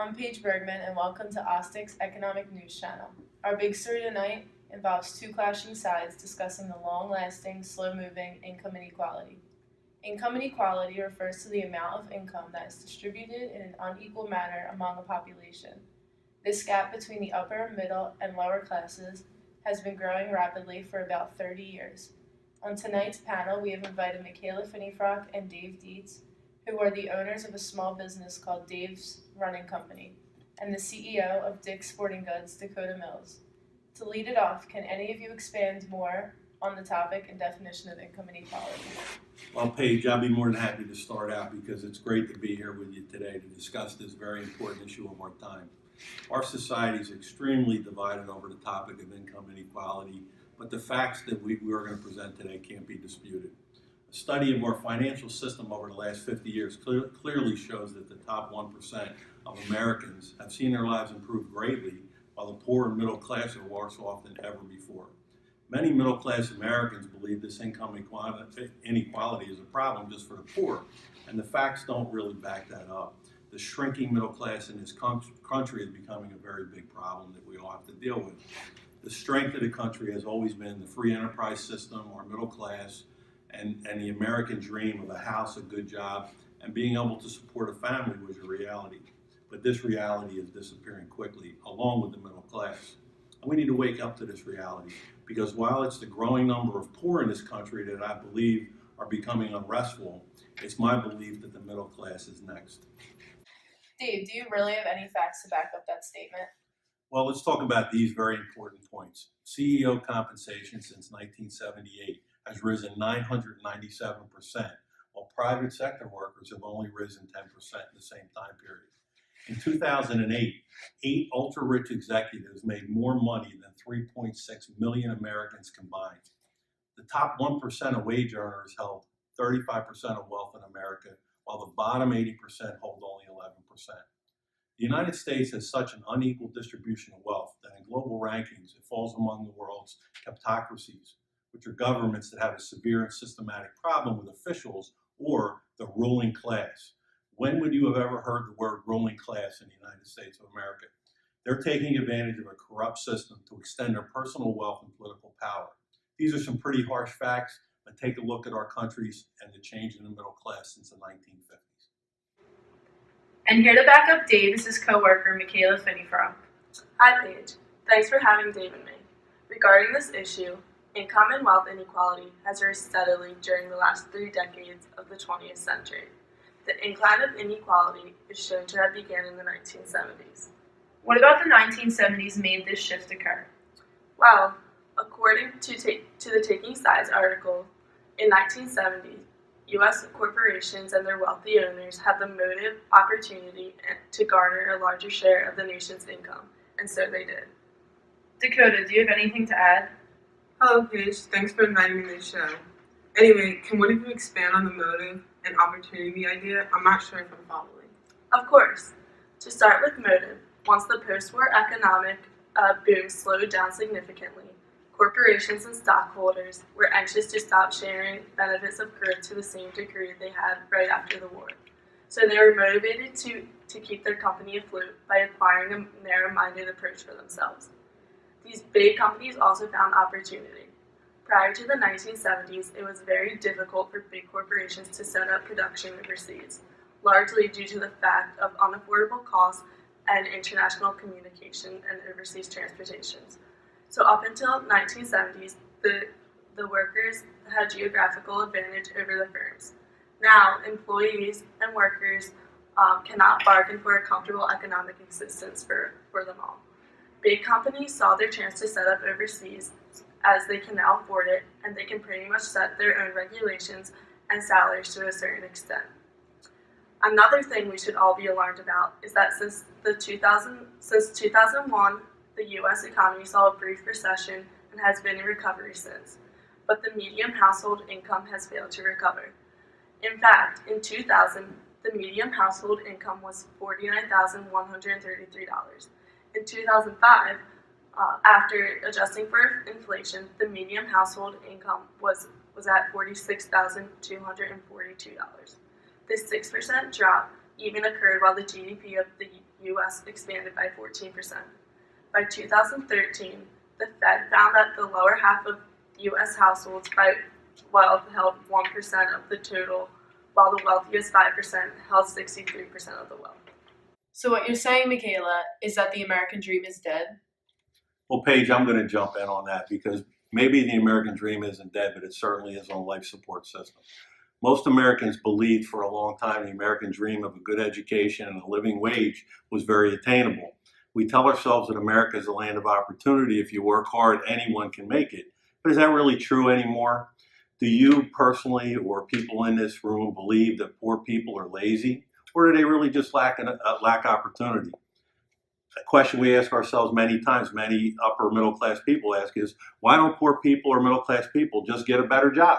I'm Paige Bergman, and welcome to Ostic's Economic News Channel. Our big story tonight involves two clashing sides discussing the long-lasting, slow-moving income inequality. Income inequality refers to the amount of income that is distributed in an unequal manner among a population. This gap between the upper, middle, and lower classes has been growing rapidly for about 30 years. On tonight's panel, we have invited Michaela Finneyfrock and Dave Deets, who are the owners of a small business called Dave's Running Company, and the CEO of Dick's Sporting Goods, Dakota Mills. To lead it off, can any of you expand more on the topic and definition of income inequality? Well, Paige, I'll be more than happy to start out because it's great to be here with you today to discuss this very important issue of our time. Our society is extremely divided over the topic of income inequality, but the facts that we are going to present today can't be disputed. A study of our financial system over the last 50 years clearly shows that the top 1% of Americans have seen their lives improve greatly, while the poor and middle class are worse off than ever before. Many middle-class Americans believe this income inequality is a problem just for the poor, and the facts don't really back that up. The shrinking middle class in this country is becoming a very big problem that we all have to deal with. The strength of the country has always been the free enterprise system, our middle class, and the American dream of a house, a good job, and being able to support a family was a reality. But this reality is disappearing quickly, along with the middle class. And we need to wake up to this reality, because while it's the growing number of poor in this country that I believe are becoming unrestful, it's my belief that the middle class is next. Dave, do you really have any facts to back up that statement? Well, let's talk about these very important points. CEO compensation since 1978 has risen 997%, while private sector workers have only risen 10% in the same time period. In 2008, 8 ultra-rich executives made more money than 3.6 million Americans combined. The top 1% of wage earners held 35% of wealth in America, while the bottom 80% hold only 11%. The United States has such an unequal distribution of wealth that in global rankings it falls among the world's kleptocracies, which are governments that have a severe and systematic problem with officials or the ruling class. When would you have ever heard the word ruling class in the United States of America? They're taking advantage of a corrupt system to extend their personal wealth and political power. These are some pretty harsh facts, but take a look at our countries and the change in the middle class since the 1950s. And here to back up Dave is his co-worker, Michaela Finneyfrock. Hi, Paige. Thanks for having Dave and me. Regarding this issue, income and wealth inequality has risen steadily during the last 3 decades of the 20th century. The incline of inequality is shown to have begun in the 1970s. What about the 1970s made this shift occur? Well, according to the Taking Sides article, in 1970, U.S. corporations and their wealthy owners had the motive, opportunity to garner a larger share of the nation's income, and so they did. Dakota, do you have anything to add? Hello, Paige. Thanks for inviting me to the show. Anyway, can one of you expand on the motive and opportunity idea? I'm not sure if I'm following. Of course. To start with motive, once the post-war economic boom slowed down significantly, corporations and stockholders were anxious to stop sharing benefits of growth to the same degree they had right after the war. So they were motivated to keep their company afloat by acquiring a narrow-minded approach for themselves. These big companies also found opportunity. Prior to the 1970s, it was very difficult for big corporations to set up production overseas, largely due to the fact of unaffordable costs and international communication and overseas transportations. So up until 1970s, the workers had geographical advantage over the firms. Now, employees and workers cannot bargain for a comfortable economic existence for them all. Big companies saw their chance to set up overseas as they can now afford it, and they can pretty much set their own regulations and salaries to a certain extent. Another thing we should all be alarmed about is that since 2001, the U.S. economy saw a brief recession and has been in recovery since, but the median household income has failed to recover. In fact, in 2000, the median household income was $49,133. In 2005, after adjusting for inflation, the median household income was at $46,242. This 6% drop even occurred while the GDP of the U.S. expanded by 14%. By 2013, the Fed found that the lower half of U.S. households by wealth held 1% of the total, while the wealthiest 5% held 63% of the wealth. So what you're saying, Michaela, is that the American dream is dead? Well, Paige, I'm going to jump in on that because maybe the American dream isn't dead, but it certainly is on a life support system. Most Americans believed for a long time the American dream of a good education and a living wage was very attainable. We tell ourselves that America is a land of opportunity. If you work hard, anyone can make it. But is that really true anymore? Do you personally or people in this room believe that poor people are lazy? Or do they really just lack opportunity? A question we ask ourselves many times, many upper middle class people ask is, why don't poor people or middle class people just get a better job?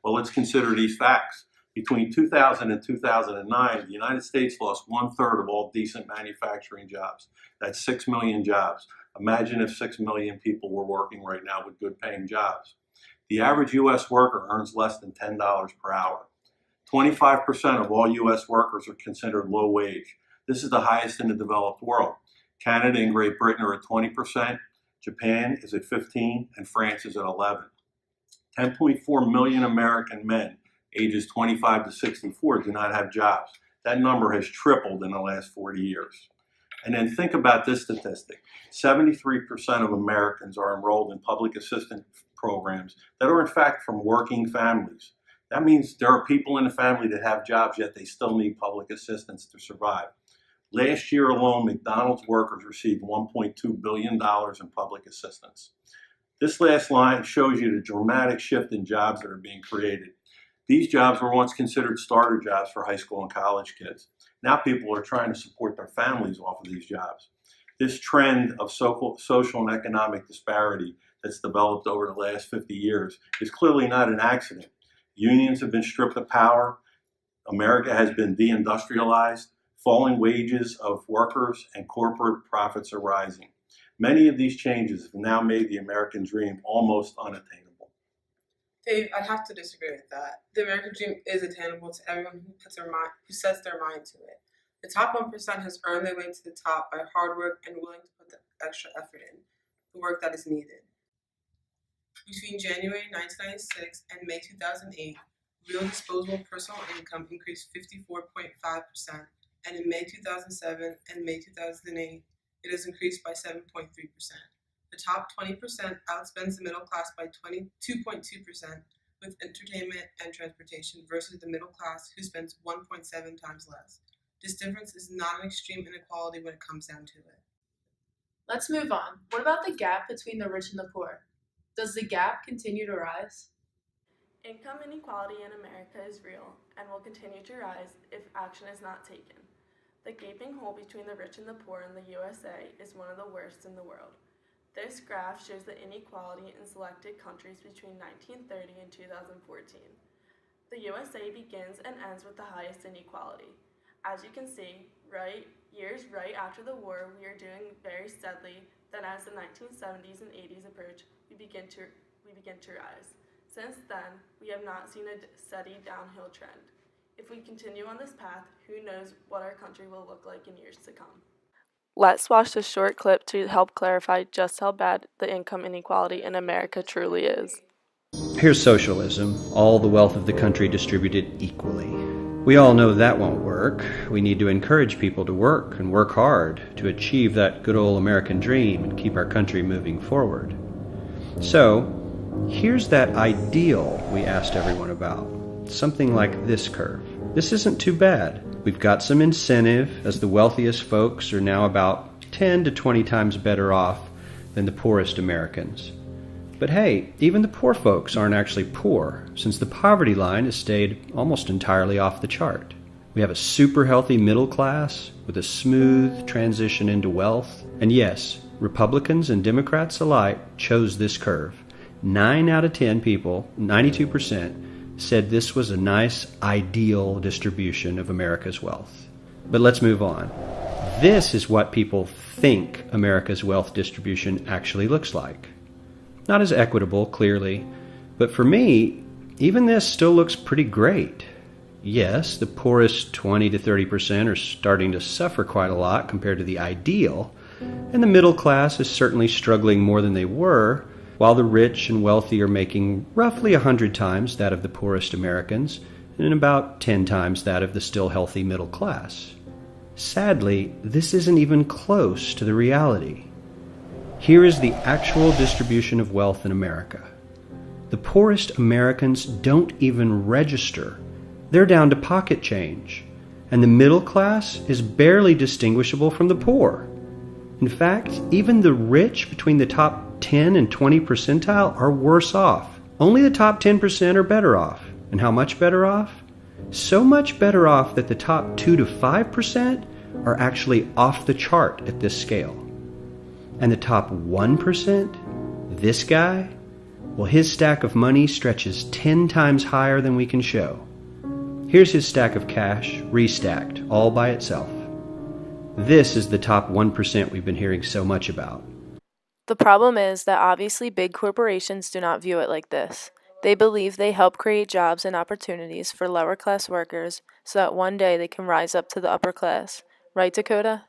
Well, let's consider these facts. Between 2000 and 2009, the United States lost 1/3 of all decent manufacturing jobs. That's 6 million jobs. Imagine if 6 million people were working right now with good paying jobs. The average U.S. worker earns less than $10 per hour. 25% of all U.S. workers are considered low wage. This is the highest in the developed world. Canada and Great Britain are at 20%, Japan is at 15%, and France is at 11%. 10.4 million American men ages 25 to 64 do not have jobs. That number has tripled in the last 40 years. And then think about this statistic. 73% of Americans are enrolled in public assistance programs that are in fact from working families. That means there are people in the family that have jobs, yet they still need public assistance to survive. Last year alone, McDonald's workers received $1.2 billion in public assistance. This last line shows you the dramatic shift in jobs that are being created. These jobs were once considered starter jobs for high school and college kids. Now people are trying to support their families off of these jobs. This trend of social and economic disparity that's developed over the last 50 years is clearly not an accident. Unions have been stripped of power. America has been deindustrialized. Falling wages of workers and corporate profits are rising. Many of these changes have now made the American dream almost unattainable. Dave, I'd have to disagree with that. The American dream is attainable to everyone who sets their mind to it. The top 1% has earned their way to the top by hard work and willing to put the extra effort in, the work that is needed. Between January 1996 and May 2008, real disposable personal income increased 54.5%, and in May 2007 and May 2008, it has increased by 7.3%. The top 20% outspends the middle class by 22.2% with entertainment and transportation versus the middle class who spends 1.7 times less. This difference is not an extreme inequality when it comes down to it. Let's move on. What about the gap between the rich and the poor? Does the gap continue to rise? Income inequality in America is real and will continue to rise if action is not taken. The gaping hole between the rich and the poor in the USA is one of the worst in the world. This graph shows the inequality in selected countries between 1930 and 2014. The USA begins and ends with the highest inequality. As you can see, years right after the war, we are doing very steadily. Then as the 1970s and 80s approach, we begin to rise. Since then, we have not seen a steady downhill trend. If we continue on this path, who knows what our country will look like in years to come. Let's watch this short clip to help clarify just how bad the income inequality in America truly is. Here's socialism, all the wealth of the country distributed equally. We all know that won't work. We need to encourage people to work and work hard to achieve that good old American dream and keep our country moving forward. So, here's that ideal we asked everyone about. Something like this curve. This isn't too bad. We've got some incentive, as the wealthiest folks are now about 10 to 20 times better off than the poorest Americans. But hey, even the poor folks aren't actually poor, since the poverty line has stayed almost entirely off the chart. We have a super healthy middle class with a smooth transition into wealth. And yes, Republicans and Democrats alike chose this curve. 9 out of 10 people, 92%, said this was a nice, ideal distribution of America's wealth. But let's move on. This is what people think America's wealth distribution actually looks like. Not as equitable, clearly, but for me, even this still looks pretty great. Yes, the poorest 20 to 30% are starting to suffer quite a lot compared to the ideal, and the middle class is certainly struggling more than they were, while the rich and wealthy are making roughly 100 times that of the poorest Americans and about 10 times that of the still healthy middle class. Sadly, this isn't even close to the reality. Here is the actual distribution of wealth in America. The poorest Americans don't even register. They're down to pocket change, and the middle class is barely distinguishable from the poor. In fact, even the rich between the top 10 and 20 percentile are worse off. Only the top 10% are better off. And how much better off? So much better off that the top 2 to 5% are actually off the chart at this scale. And the top 1%, this guy, well, his stack of money stretches 10 times higher than we can show. Here's his stack of cash, restacked, all by itself. This is the top 1% we've been hearing so much about. The problem is that obviously big corporations do not view it like this. They believe they help create jobs and opportunities for lower class workers so that one day they can rise up to the upper class. Right, Dakota?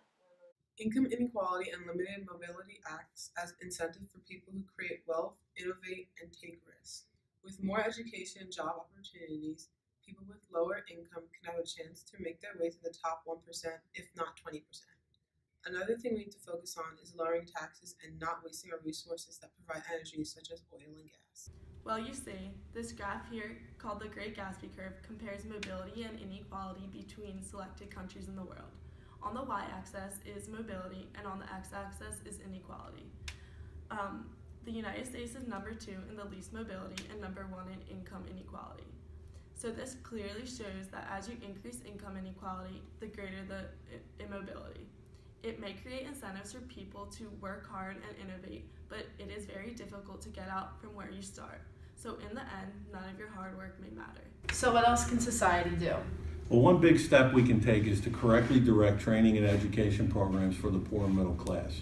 Income inequality and limited mobility acts as incentive for people who create wealth, innovate, and take risks. With more education and job opportunities, people with lower income can have a chance to make their way to the top 1%, if not 20%. Another thing we need to focus on is lowering taxes and not wasting our resources that provide energy such as oil and gas. Well, you see, this graph here, called the Great Gatsby Curve, compares mobility and inequality between selected countries in the world. On the y-axis is mobility, and on the x-axis is inequality. The United States is number 2 in the least mobility and number 1 in income inequality. So this clearly shows that as you increase income inequality, the greater the immobility. It may create incentives for people to work hard and innovate, but it is very difficult to get out from where you start. So in the end, none of your hard work may matter. So what else can society do? Well, one big step we can take is to correctly direct training and education programs for the poor and middle class.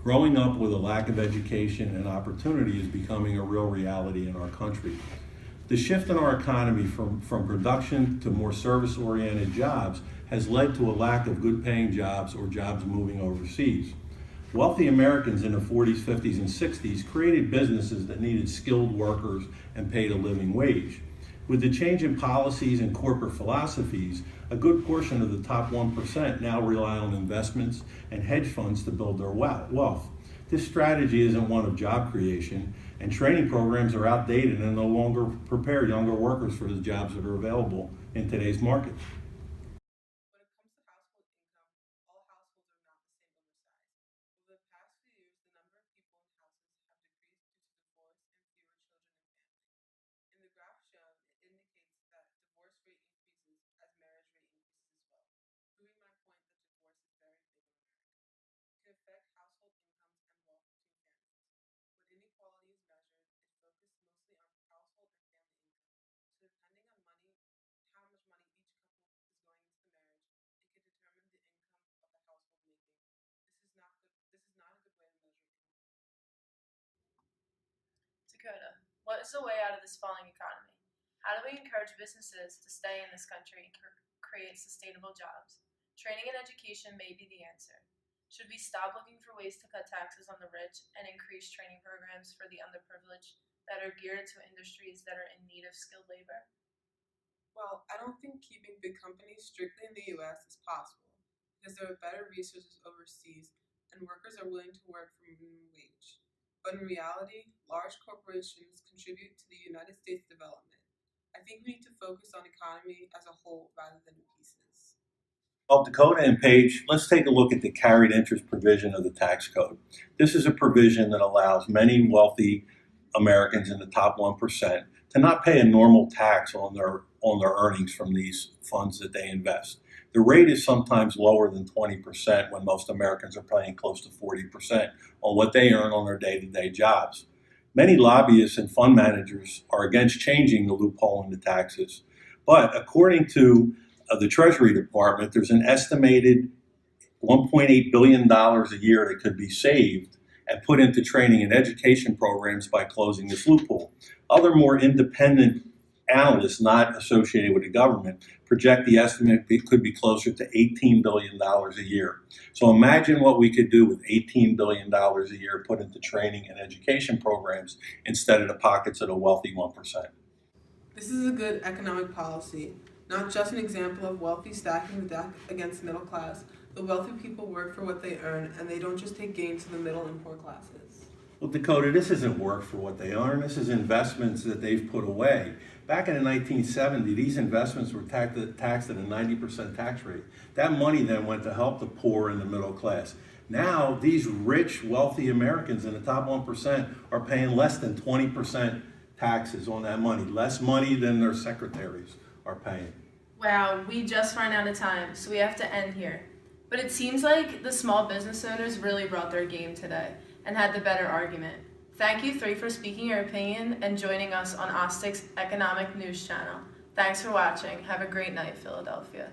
Growing up with a lack of education and opportunity is becoming a real reality in our country. The shift in our economy from production to more service-oriented jobs has led to a lack of good-paying jobs or jobs moving overseas. Wealthy Americans in the 40s, 50s, and 60s created businesses that needed skilled workers and paid a living wage. With the change in policies and corporate philosophies, a good portion of the top 1% now rely on investments and hedge funds to build their wealth. This strategy isn't one of job creation, and training programs are outdated and no longer prepare younger workers for the jobs that are available in today's market. When it comes to household income, all households are not the same oversize. Over the past few years, the number of people in houses have decreased due to divorce and fewer children in family. In the graph shown, it indicates that divorce rate increases as marriage rate increases as well, proving my point that divorce is very big in America. It can affect household incomes and wealth between families. When inequality is measured, it focuses mostly on household and family income. So depending on how much money each couple is going into the marriage, it can determine the income of the household making. This is not a good way to measure income. Dakota, what is the way out of this falling economy? How do we encourage businesses to stay in this country and create sustainable jobs? Training and education may be the answer. Should we stop looking for ways to cut taxes on the rich and increase training programs for the underprivileged that are geared to industries that are in need of skilled labor? Well, I don't think keeping big companies strictly in the US is possible because there are better resources overseas and workers are willing to work for minimum wage. But in reality, large corporations contribute to the United States development. I think we need to focus on the economy as a whole rather than in pieces. Well, Dakota and Paige, let's take a look at the carried interest provision of the tax code. This is a provision that allows many wealthy Americans in the top 1% to not pay a normal tax on their earnings from these funds that they invest. The rate is sometimes lower than 20% when most Americans are paying close to 40% on what they earn on their day-to-day jobs. Many lobbyists and fund managers are against changing the loophole in the taxes, but according to the Treasury Department, there's an estimated $1.8 billion a year that could be saved and put into training and education programs by closing this loophole. Other more independent analysts not associated with the government project the estimate could be closer to $18 billion a year. So imagine what we could do with $18 billion a year put into training and education programs instead of the pockets of the wealthy 1%. This is a good economic policy, not just an example of wealthy stacking the deck against the middle class. The wealthy people work for what they earn, and they don't just take gains to the middle and poor classes. Well, Dakota, this isn't work for what they earn. This is investments that they've put away. Back in the 1970s, these investments were taxed at a 90% tax rate. That money then went to help the poor and the middle class. Now, these rich, wealthy Americans in the top 1% are paying less than 20% taxes on that money, less money than their secretaries are paying. Wow, we just ran out of time, so we have to end here. But it seems like the small business owners really brought their game today and had the better argument. Thank you three for speaking your opinion and joining us on OSTIC's Economic News Channel. Thanks for watching. Have a great night, Philadelphia.